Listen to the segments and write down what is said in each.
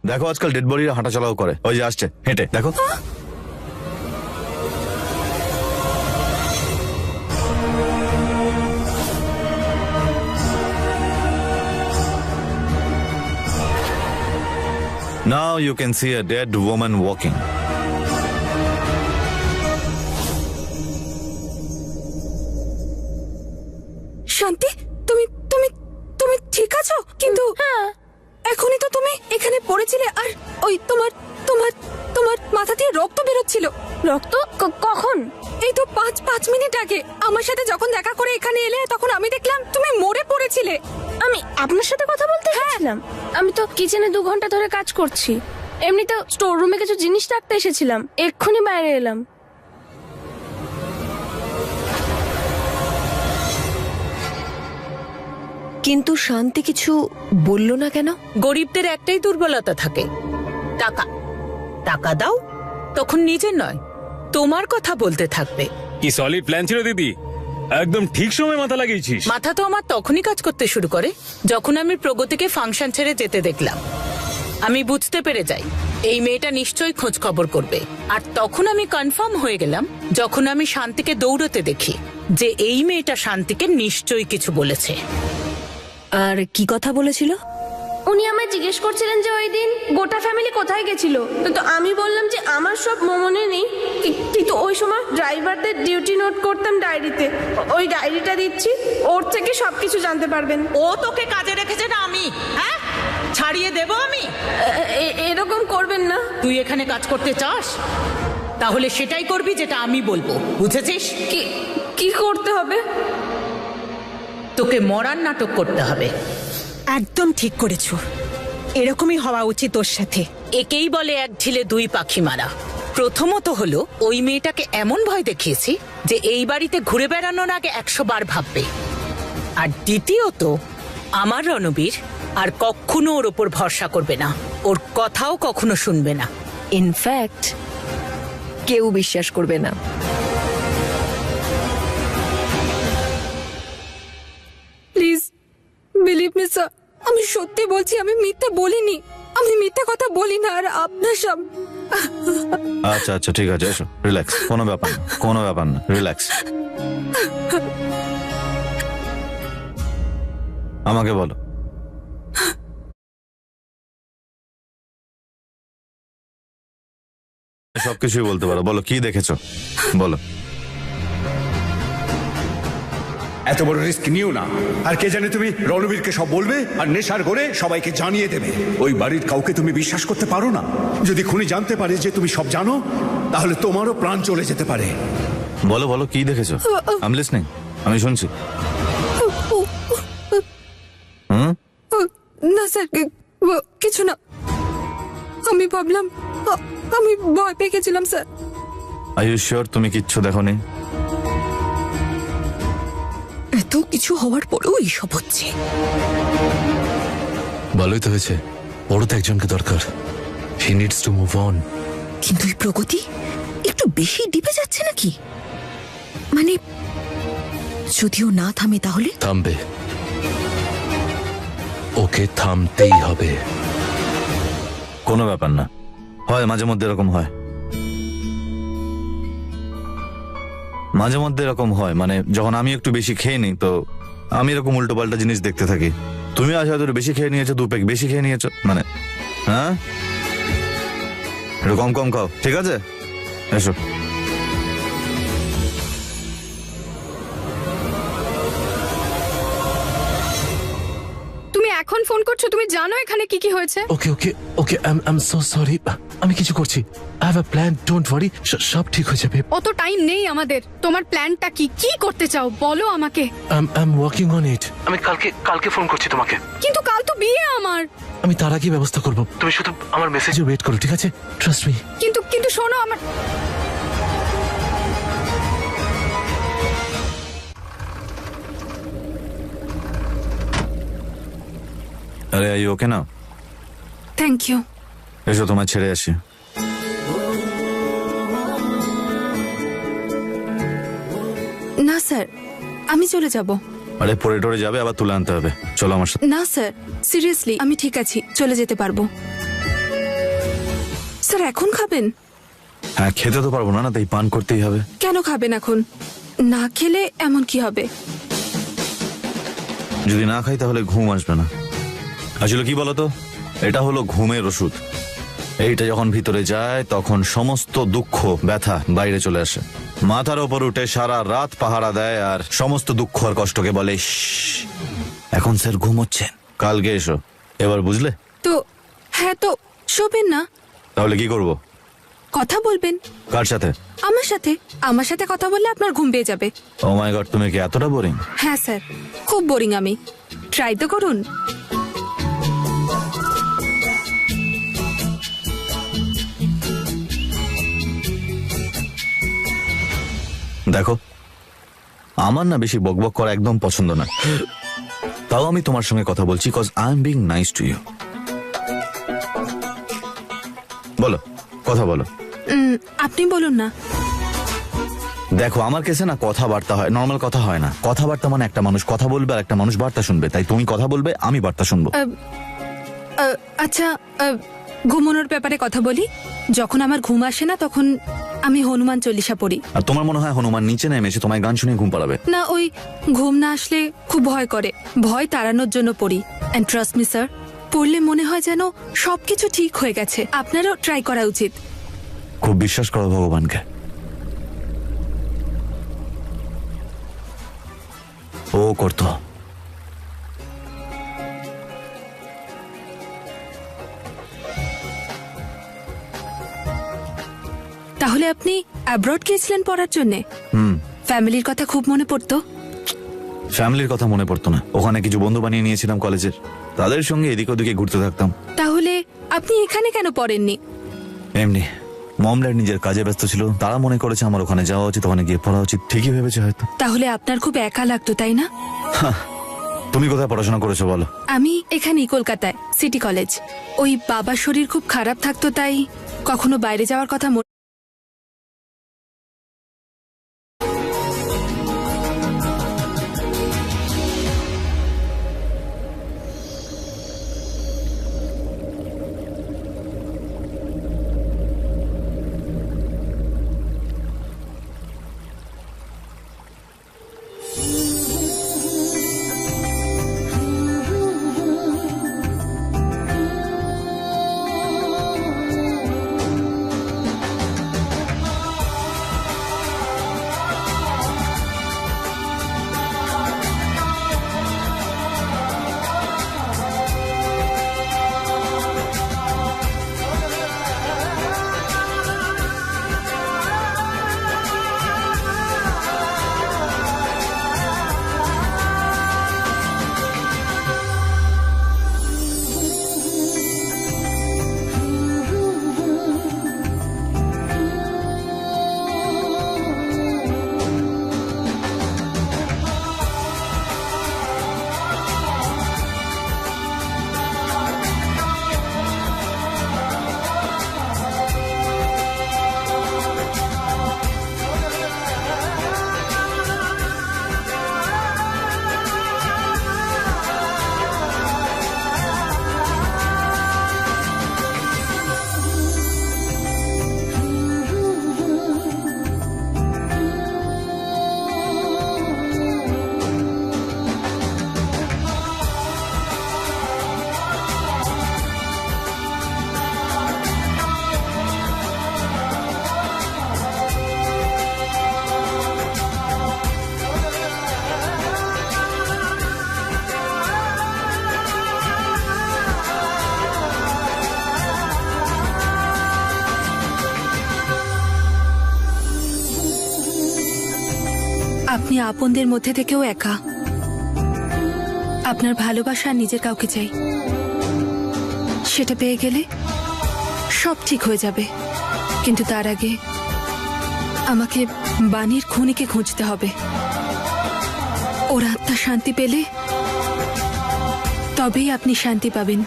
দেখো আজকাল ডেড বডিরা হাঁটা চলাও করে, ওই যে আসছে হেঁটে, দেখো। Now you can see a dead woman walking. শান্তি, তুমি তুমি তুমি ঠিক আছো? কিন্তু এখনই তো তুমি এখানে পড়েছিলে আর ওই তোমার তোমার তোমার মাথা দিয়ে রক্ত বেরোচ্ছিল। রক্ত? কখন? এই তো 5 মিনিট আগে আমার সাথে যখন দেখা করে এখানে এলে তখন আমি দেখলাম তুমি মরে পড়েছিলে। আমি আপনার সাথে কথা বলতে এসেছিলাম। আমি তো কিচেনে 2 ঘন্টা ধরে কাজ করছি। এমনিতে স্টোর রুমে কিছু জিনিস রাখতে এসেছিলাম, এক্ষুনি বাইরে এলাম। কিন্তু শান্তি কিছু বলল না কেন? গরিবদের একটাই দুর্বলতা থাকে, টাকা। টাকা দাও, তখন নিজের নয় তোমার কথা বলতে থাকবে। কি সলিড প্ল্যান ছিল দিদি, একদম ঠিক সময় মাথা লাগিয়েছিস। মাথা তো আমার তখনই কাজ করতে শুরু করে যখন আমি প্রগতিকে ফাংশন ছেড়ে যেতে দেখলাম। আমি বুঝতে পেরে যাই এই মেয়েটা নিশ্চয়ই খোঁজ খবর করবে, আর তখন আমি কনফার্ম হয়ে গেলাম যখন আমি শান্তিকে দৌড়তে দেখি যে এই মেয়েটা শান্তিকে নিশ্চয়ই কিছু বলেছে। আর কি কথা বলেছিল? উনি আমায় জিজ্ঞেস করছিলেন যে ওই দিন গোটা ফ্যামিলি কোথায় গেছিল। তো আমি বললাম যে আমার সব মনে নেই, কিন্তু ওই সময় ড্রাইভারদের ডিউটি নোট করতাম ডায়েরিতে। ওই ডায়েরিটা দিচ্ছি, ওর থেকে সবকিছু জানতে পারবেন। ও তোকে কাজে রেখেছে না আমি? হ্যাঁ, ছাড়িয়ে দেব আমি? এরকম করবেন না। তুই এখানে কাজ করতে চাস, তাহলে সেটাই করবি যেটা আমি বলবো, বুঝেছিস? কি করতে হবে? তোকে মরার নাটক করতে হবে। একদম ঠিক করেছো, এরকমই হওয়া উচিত ওর সাথে। একেই বলে এক ঢিলে 2 পাখি মারা। প্রথমত হলো ওই মেয়েটাকে এমন ভয় দেখিয়েছি যে এই বাড়িতে ঘুরে বেড়ানোর আগে 100 বার ভাববে। আর দ্বিতীয়ত আমার রণবীর আর কখনো ওর ওপর ভরসা করবে না, ওর কথাও কখনো শুনবে না। ইনফ্যাক্ট কেউ বিশ্বাস করবে না। প্লিজ বিলিভ মি স্যার, আমি সত্যি বলছি, আমি মিথ্যা বলিনি, আমি মিথ্যা কথা বলি না। আর আপনার সব আচ্ছা আচ্ছা ঠিক আছে, এসো, রিল্যাক্স, কোনো ব্যাপার না, কোনো ব্যাপার না, রিল্যাক্স। আমাকে বলো, সবকিছুই বলতে পারো, বলো কি দেখেছো, বলো। এত বড় রিস্ক নিও না। আর কে জানে তুমি রণবীরকে সব বলবে আর নেশার ঘরে সবাইকে জানিয়ে দেবে। ওই বাড়ির কাউকে তুমি বিশ্বাস করতে পারো না। যদি খুনি জানতে পারে যে তুমি সব জানো, তাহলে তোমারও প্রাণ চলে যেতে পারে। বলো বলো কি দেখেছো, আই এম লিসনিং, আমি শুনছি। হুম, না স্যার, কিছু না। আমি ভাবলাম, আমি ভয় পেয়ে গেছিলাম স্যার। আর ইউ শিওর তুমি কিচ্ছু দেখোনি? এত কিছু হওয়ার পরেও এইসব হচ্ছে। ভালোই তো হয়েছে, বড় তো একজনকে দরকার। হি নিডস টু মুভ অন। কিন্তু এই প্রগতি একটু বেশি ডিপে যাচ্ছে নাকি? মানে যদিও না থামে তাহলে? থামবে, ওকে থামতেই হবে। কোনো ব্যাপার না, হয় মাঝে মধ্যে এরকম হয়, মাঝে মধ্যে এরকম হয়। মানে যখন আমি একটু বেশি খেয়ে নিই তো আমি এরকম উল্টো পাল্টা জিনিস দেখতে থাকি। তুমি আজ হয়তো বেশি খেয়ে নিয়েছো, 2 প্যাক বেশি খেয়ে নিয়েছো, মানে হ্যাঁ, একটু কম কম খাও, ঠিক আছে? এসো। তুমি এখন ফোন করছো, তুমি জানো এখানে কি কি হয়েছে? ওকে ওকে ওকে, আই এম সো সরি। আমি কিছু করছি, I have a plan, don't worry, সব ঠিক হয়ে যাবে। অত টাইম নেই আমাদের। তোমার প্ল্যানটা কি, কি করতে চাও বলো আমাকে। I am working on it. আমি কালকে ফোন করছি তোমাকে। কিন্তু কাল তো বিয়ে আমার। আমি তার আগে ব্যবস্থা করব, তুমি শুধু আমার মেসেজে ওয়েট করো, ঠিক আছে? Trust me. কিন্তু শোনো আমার। আরে আই ওকে না? Thank you. এসো তোমায় ছেড়ে আসি। না স্যার, আমি চলে যাব। আরে পরে টরে যাবে, আবার তুলে আনতে হবে, চলো আমার সাথে। না স্যার, সিরিয়াসলি আমি ঠিক আছি, চলে যেতে পারবো। স্যার এখন খাবেন? হ্যাঁ, খেতে তো পারবো না, না তাই পান করতেই হবে। কেন খাবেন এখন? না খেলে এমন কি হবে? যদি না খাই তাহলে ঘুম আসবে না। আসলে কি বলতো, এটা হলো ঘুমের ওষুধ। এইটা যখন ভিতরে যায় তখন সমস্ত দুঃখ ব্যথা বাইরে চলে আসে, মাথার ওপর উঠে সারা রাত পাহারা দেয় আর সমস্ত দুঃখ আর কষ্টকে বলে "শ্শ্, এখন স্যার ঘুমোচ্ছেন, কালকে এসো"। এবার বুঝলে? তো হ্যাঁ, তো শোবেন না, তাহলে কি করব? কথা বলবেন কার সাথে? আমার সাথে। আমার সাথে কথা বললে আপনার ঘুম পেয়ে যাবে। ও মাই গড, তুমি কি এতটা বোরিং? হ্যাঁ স্যার, খুব বোরিং আমি। ট্রাই তো করুন। দেখো, আমার না বেশি বকবক করা একদম পছন্দ না, তাও আমি তোমার সঙ্গে কথা বলছি cause I am being nice to you. বলো, কথা বলো। আপনি বলুন না। দেখো, আমার কাছে না কথাবার্তা হয়, নর্মাল কথা হয় না। কথাবার্তা মানে একটা মানুষ কথা বলবে আর একটা মানুষ বার্তা শুনবে, তাই তুমি কথা বলবে, আমি বার্তা শুনবো। আচ্ছা, ঘুমানোর ব্যাপারে কথা বলি। যখন আমার ঘুম আসে না তখন আমি হনুমান চল্লিশা পড়ি। আর তোমার মনে হয় হনুমান নিচে নেমে এসে তোমায় গান শুনে ঘুম পাড়াবে? না, ওই ঘুম না আসলে খুব ভয় করে, ভয় তাড়ানোর জন্য পড়ি। এন্ড ট্রাস্ট মি স্যার, পড়লে মনে হয় যেন সবকিছু ঠিক হয়ে গেছে। আপনারও ট্রাই করা উচিত। খুব বিশ্বাস করো ভগবানকে। ও করতো। তাহলে আপনি অ্যাব্রড গিয়েছিলেন পড়ার জন্য? ফ্যামিলির কথা খুব মনে পড়তো? ফ্যামিলির কথা মনে পড়তো না, ওখানে কিছু বন্ধু বানিয়ে নিয়েছিলাম কলেজের, তাদের সঙ্গে এদিক ওদিকে ঘুরতে থাকতাম। তাহলে আপনি এখানে কেন পড়েননি? এমনি, মমড্যাড নিজের কাজে ব্যস্ত ছিল, তারা মনে করেছে আমার ওখানে যাওয়া উচিত, ওখানে গিয়ে পড়া উচিত। ঠিকই ভেবেছে হয়তো। তাহলে আপনার খুব একা লাগতো, তাই না? তুমি কোথায় পড়াশোনা করেছো বলো? আমি এখানেই, কলকাতায়, সিটি কলেজ। ওই বাবার শরীর খুব খারাপ থাকতো, তাই কখনো বাইরে যাওয়ার কথা আপনি আপনদের মধ্যে থেকেও একা। আপনার ভালোবাসা আর নিজের কাউকে চাই, সেটা পেয়ে গেলে সব ঠিক হয়ে যাবে। কিন্তু তার আগে আমাকে বাণীর খুনিকে খুঁজতে হবে। ওর আত্মা শান্তি পেলে তবেই আপনি শান্তি পাবেন।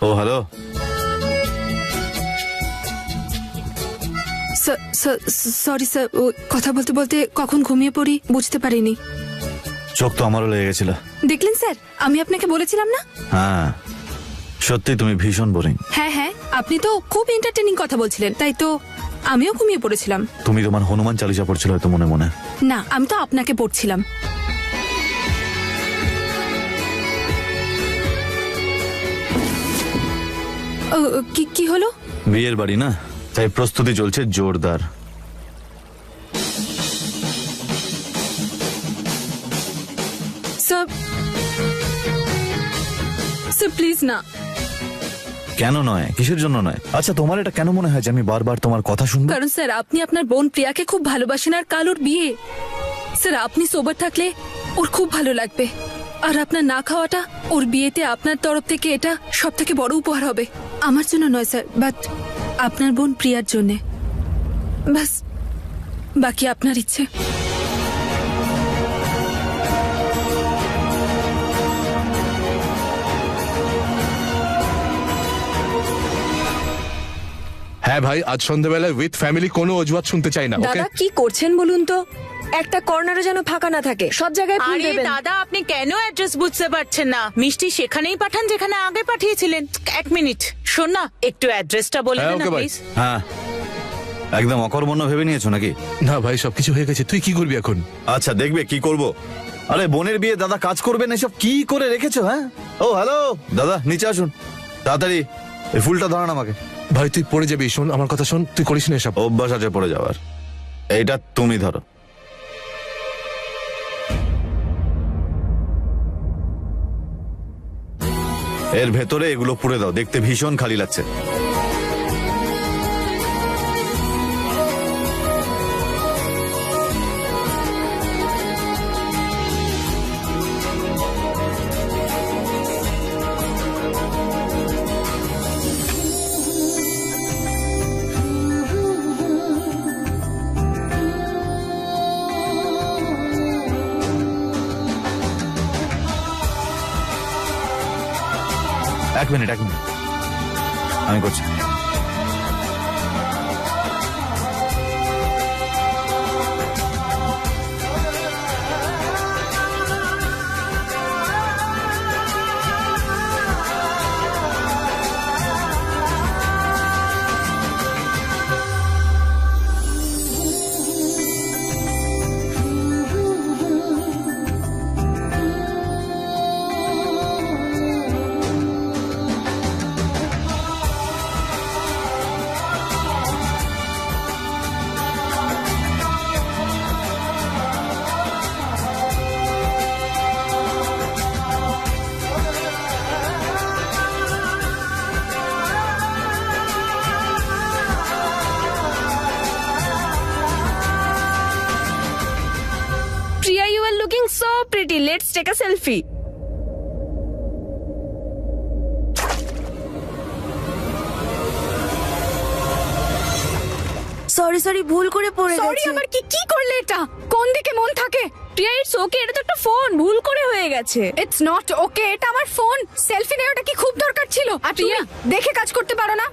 ও হ্যালো। সরি স্যার, ও কথা বলতে বলতে কখন ঘুমিয়ে পড়ি বুঝতে পারিনি। চোখ তো আমারও লেগে গেছিল। দেখলেন স্যার, আমি আপনাকে বলেছিলাম না? হ্যাঁ, সত্যি তুমি ভীষণ বোরিং। হ্যাঁ হ্যাঁ, আপনি তো খুব এন্টারটেনিং কথা বলছিলেন, তাই তো আমিও ঘুমিয়ে পড়েছিলাম। তুমি তোমার হনুমান চালিসা পড়ছিল হয়তো মনে মনে। না, আমি তো আপনাকে পড়ছিলাম। ও, কি হলো? বিয়ের বাড়ি না, তাই প্রস্তুতি চলছে জোরদার। স্যার প্লিজ না। কেন নয়? কিসের জন্য নয়? আচ্ছা, তোমার এটা কেন মনে হয় যে আমি বারবার তোমার কথা শুনবো? কারণ স্যার, আপনি আপনার বোন প্রিয়াকে খুব ভালোবাসেন, আর কাল ওর বিয়ে। স্যার, আপনি সোবার থাকলে ওর খুব ভালো লাগবে, আর আপনার না খাওয়াটা ওর বিয়েতে আপনার তরফ থেকে এটা সব থেকে বড় উপহার হবে। আমার জন্য নয় স্যার, বাট আপনার বোন প্রিয়ার জন্যে। বাস, বাকি আপনার ইচ্ছে। হ্যাঁ ভাই, আজ সন্ধ্যাবেলায় উইথ ফ্যামিলি কোনো অজুহাত শুনতে চাই না। ওকে দাদা কি করছেন বলুন তো? একটা কর্নারও যেন ফাঁকা না থাকে, সব জায়গায় ফুল আরে দেবেন। দাদা, আপনি কেন অ্যাড্রেস বুঝতে পারছেন না? মিষ্টি সেখানেই পাঠান যেখানে আগে পাঠিয়েছিলেন। এক মিনিট, শোন না, একটু অ্যাড্রেসটা বলে হ্যাঁ, দেন না ওকে ভাই। প্লিজ। হ্যাঁ, একদম অকর্মণ্য ভেবে নিয়েছো নাকি? না ভাই, সবকিছু হয়ে গেছে, তুই কি করবি এখন? আচ্ছা, দেখবে কি করব। আরে বোনের বিয়ে, দাদা কাজ করবেন, এসব কি করে রেখেছো? হ্যাঁ, ও হ্যালো দাদা, নিচে আসুন তাড়াতাড়ি। এই ফুলটা ধরান আমাকে। ভাই তুই পড়ে যাবি, শোন আমার কথা শোন, তুই করিস না এসব। অভ্যাস আছে পড়ে যাওয়ার। এইটা তুমি ধরো। এর ভেতরে এগুলো পুড়ে দাও, দেখতে ভীষণ খালি লাগছে। এক মিনিট আমি করছি। Priya, you are looking so pretty. Let's take a selfie. Sorry ভুল করে পড়ে সরি, গেছে। আবার কি করলে এটা? কোন দিকে মন থাকে? প্রিয়া, ইটস ওকে, এটা তো একটা ফোন, ভুল করে হয়ে গেছে। ইটস নট ওকে, এটা আমার ফোন। সেলফি নেওয়াটা কি খুব দরকার ছিল? আর প্রিয়া, দেখে কাজ করতে পারো না?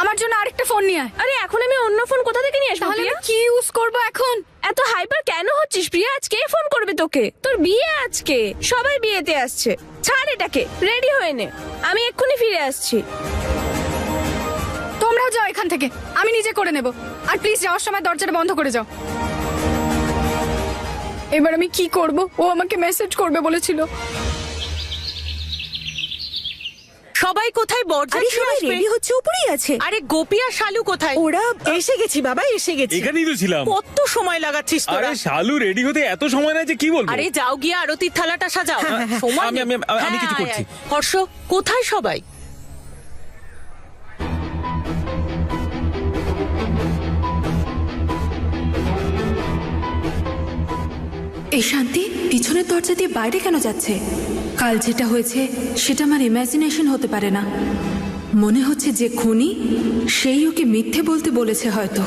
আমার জন্য আরেকটা ফোন নিয়ে আয়। আরে এখন আমি অন্য ফোন কোথা থেকে নিয়ে আসবো তাহলে প্রিয়া? আমি কি ইউজ করব এখন? এত হাইপার কেন হচ্ছিস প্রিয়া? আজ কে ফোন করবে তোকে? তোর বিয়ে আজকে, সবাই বিয়েতে আসছে। ছাড় এটাকে, রেডি হয়ে নে, আমি এক্ষুনি ফিরে আসছি। তোমরাও যাও এখান থেকে, আমি নিজে করে নেব। আর প্লিজ যাওয়ার সময় দরজাটা বন্ধ করে যাও। এবার আমি কি করব? ও আমাকে মেসেজ করবে বলেছিল। সবাই কোথায়? আরে বরযাত্রী সবাই আসবে। রেডি হচ্ছে, উপরেই আছে। আরে গোপী আর শালু কোথায়? ওরা এসে গেছি বাবা, এসে গেছি। এখানেই তো ছিলাম। কত সময় লাগাচ্ছিস আরে তোরা? শালু রেডি হতে এত সময় নাই যে কি বলবো। আরে যাও গিয়ে আরতির থালাটা সাজাও। সময় আমি- নেই। আমি- আমি- আমি হ্যাঁ, কিছু আয়, করছি। আয়। হর্ষ, কোথায় সবাই? এই শান্তি পিছনের দরজা দিয়ে বাইরে কেন যাচ্ছে? কাল যেটা হয়েছে সেটা আমার ইমাজিনেশন হতে পারে না। মনে হচ্ছে যে খুনি সেই ওকে মিথ্যে বলতে বলেছে হয়তো।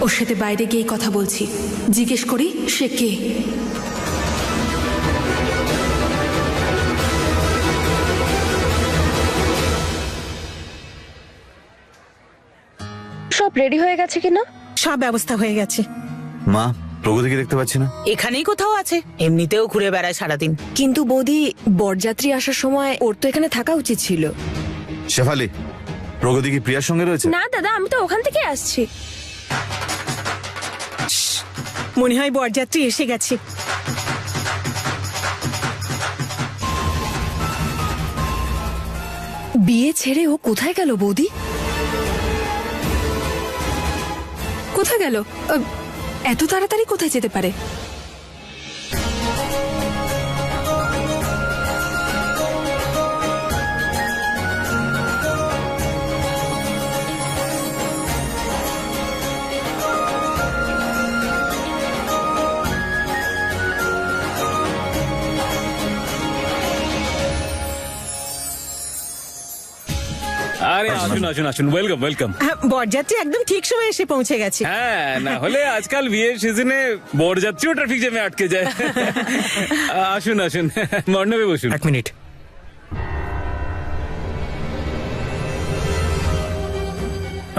ওর সাথে বাইরে গিয়ে কথা বলছি, জিজ্ঞেস করি সে কে। রেডি হয়ে গেছে কিনা? সব ব্যবস্থা হয়ে গেছে। মা, প্রগতিকে দেখতে পাচ্ছি না। এখানেই কোথাও আছে, এমনিতেও ঘুরে বেড়ায় সারাদিন। কিন্তু বৌদি, বরযাত্রী আসার সময় ওর তো এখানে থাকা উচিত ছিল। শেফালি, প্রগতি কি প্রিয়ার সঙ্গে রয়েছে? না দাদা, আমি তো ওখান থেকে আসছি। মনে হয় বরযাত্রী এসে গেছে। বিয়ে ছেড়ে ও কোথায় গেল বৌদি? কোথায় গেল? এত তাড়াতাড়ি কোথায় যেতে পারে? আরে আসুন আসুন আসুন, ওয়েলকাম ওয়েলকাম। বরযাত্রী একদম ঠিক সময় এসে পৌঁছে গেছে। হ্যাঁ, না হলে আজকাল বিয়ের সিজনে বরযাত্রীও ট্রাফিক জ্যামে আটকে যায়। আসুন আসুন, মণ্ডপে বসুন। এক মিনিট।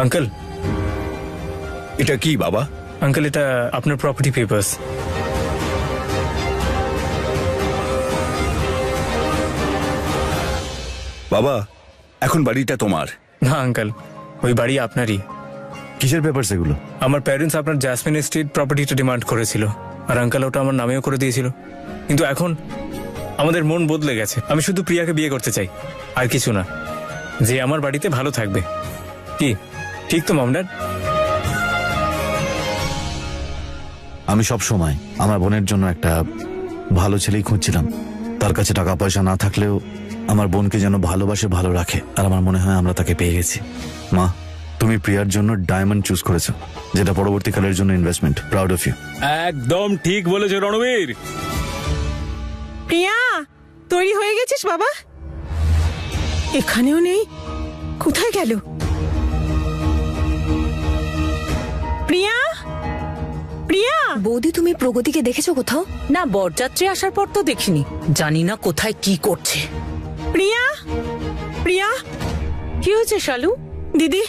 আঙ্কেল, এটা কি বাবা? আঙ্কেল এটা আপনার প্রপার্টি পেপারস। বাবা, এখন বাড়িটা তোমার। না আঙ্কেল, ওই বাড়ি আপনারই। কিসের পেপার সেগুলো? আমার প্যারেন্টস আপনার জ্যাসমিন স্ট্রিট প্রপার্টিটা ডিমান্ড করেছিল, আর আঙ্কেল ওটা আমার নামেও করে দিয়েছিল। কিন্তু এখন আমাদের মন বদলে গেছে। আমি শুধু প্রিয়াকে বিয়ে করতে চাই, আর কিছু না। যে আমার বাড়িতে ভালো থাকবে। কি ঠিক তো মম ড্যাড? আমি সব সময় আমার বোনের জন্য একটা ভালো ছেলেই খুঁজছিলাম। তার কাছে টাকা পয়সা না থাকলেও আমার বোনকে যেন ভালোবাসে, ভালো রাখে, আর আমার মনে হয় আমরা তাকে পেয়ে গেছি। মা, তুমি প্রিয়ার জন্য ডায়মন্ড চুজ করেছো, যেটা পরবর্তীকালের জন্য ইনভেস্টমেন্ট। Proud of you. একদম ঠিক বলেছো রণবীর। প্রিয়া, তৈরি হয়ে গেছিস বাবা? এখানেও নেই, কোথায় গেল? প্রিয়া, প্রিয়া। বৌদি, তুমি প্রগতিকে দেখেছো কোথাও? না, বরযাত্রী আসার পর তো দেখিনি। জানি না কোথায় কি করছে। প্রিয়া, প্রিয়া। কি হয়েছে শালু? দিদি,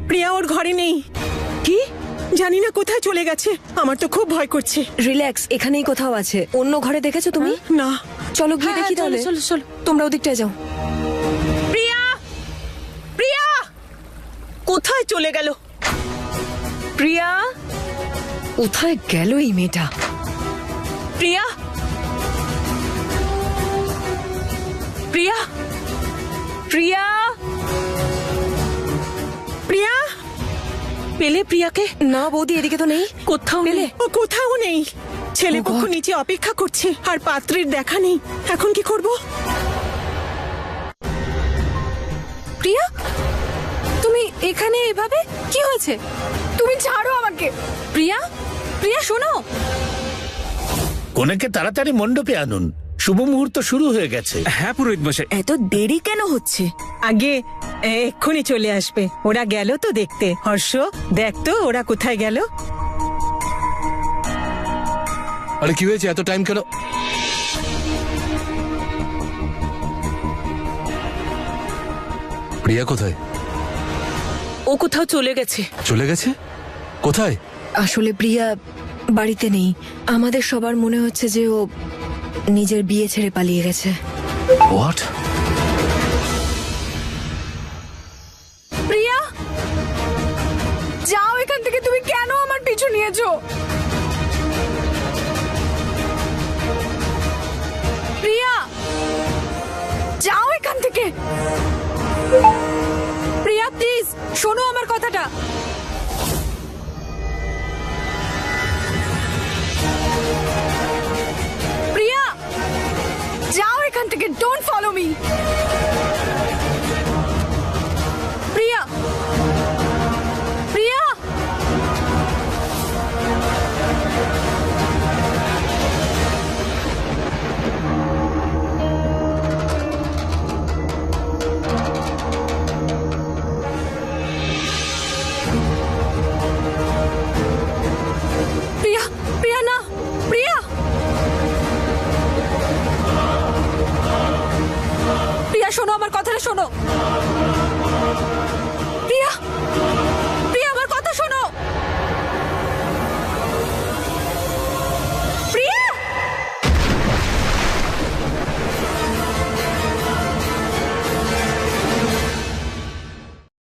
প্রিয়া ওর ঘরে নেই। কি? জানি না কোথায় চলে গেছে। আমার তো খুব ভয় করছে। রিল্যাক্স, এখানেই কোথাও আছে। অন্য ঘরে দেখেছো তুমি? না। চলো গিয়ে হ্যাঁ, দেখি চলো, তাহলে। চলো, চলো। তোমরা ওদিকটায় যাও। প্রিয়া, প্রিয়া কোথায় চলে গেল? প্রিয়া, কোথায় গেল এই মেয়েটা? প্রিয়া, প্রিয়া, প্রিয়া, প্রিয়া। পেলে প্রিয়াকে? না বৌদি, এদিকে তো নেই। কোথাও পেলে? নেই। ও কোথাও নেই। ছেলে Oh পক্ষ God! নিচে অপেক্ষা করছে, আর পাত্রের দেখা নেই। এখন কি করব? প্রিয়া, তুমি এখানে এভাবে? কি হয়েছে? তুমি ছাড়ো আমাকে। প্রিয়া, প্রিয়া শোনো। কনেকে তাড়াতাড়ি মণ্ডপে আনুন, শুভ মুহূর্ত শুরু হয়ে গেছে। হ্যাঁ পুরোহিত মশাই। এত দেরি কেন হচ্ছে? আগে এক্ষুনি চলে আসবে। ওরা গেল তো দেখতে। হর্ষ, দেখ তো ওরা কোথায় গেল। আরে কি হয়েছে, এত টাইম কেন? প্রিয়া কোথায়? ও কোথাও চলে গেছে। চলে গেছে? কোথায়? আসলে প্রিয়া বাড়িতে নেই। আমাদের সবার মনে হচ্ছে যে ও নিজের বিয়ে ছেড়ে পালিয়ে গেছে। হোয়াট? প্রিয়া, যাও এখান থেকে। তুমি কেন আমার পিছু নিয়েছো? প্রিয়া, যাও এখান থেকে। প্রিয়া প্লিজ শোনো আমার কথাটা। প্রিয়া, যাও এখান থেকে। Don't follow me. Priya, Priya. Priya, Priya না, প্রিয়া। প্রিয়া শোনো আমার কথাটা শোনো।